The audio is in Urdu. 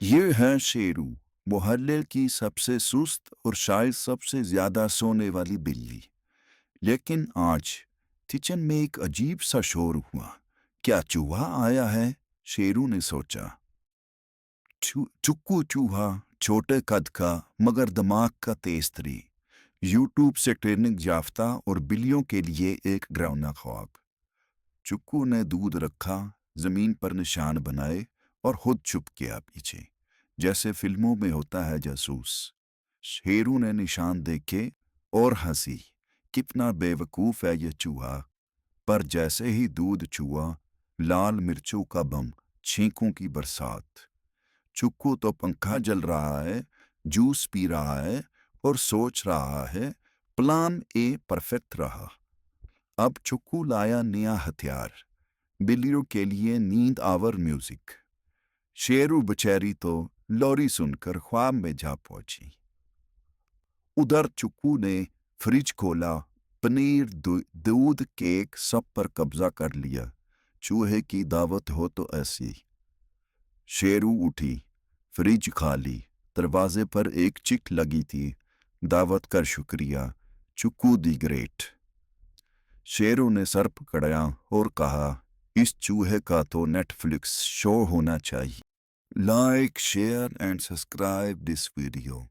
یہ ہے شیرو، محلے کی سب سے سست اور شاید سب سے زیادہ سونے والی بلی۔ لیکن آج کچن میں ایک عجیب سا شور ہوا۔ کیا چوہا آیا ہے؟ شیرو نے سوچا۔ چکو چوہا، چھوٹے قد کا مگر دماغ کا تیز تری، یوٹیوب سے ٹریننگ یافتہ اور بلیوں کے لیے ایک ڈراؤنا خواب۔ چکو نے دودھ رکھا، زمین پر نشان بنائے اور خود چھپ گیا پیچھے، جیسے فلموں میں ہوتا ہے جاسوس۔ شیرو نے نشان دیکھے اور ہنسی، کتنا بے وقوف ہے یہ چوہا۔ پر جیسے ہی دودھ چھوا، لال مرچوں کا بم، چھینکوں کی برسات۔ چکو تو پنکھا جل رہا ہے، جوس پی رہا ہے اور سوچ رہا ہے پلان اے پرفیکٹ رہا۔ اب چکو لایا نیا ہتھیار، بلیوں کے لیے نیند آور میوزک۔ شیرو بچیری تو لوری سن کر خواب میں جا پہنچی۔ ادھر چکو نے فریج کھولا، پنیر، دودھ، کیک سب پر قبضہ کر لیا۔ چوہے کی دعوت ہو تو ایسی۔ شیرو اٹھی، فریج خالی، دروازے پر ایک چک لگی تھی، دعوت کر شکریہ، چکو دی گریٹ۔ شیرو نے سر پکڑا اور کہا، اس چوہے کا تو نیٹ فلکس شو ہونا چاہیے۔ Like, share and subscribe this video.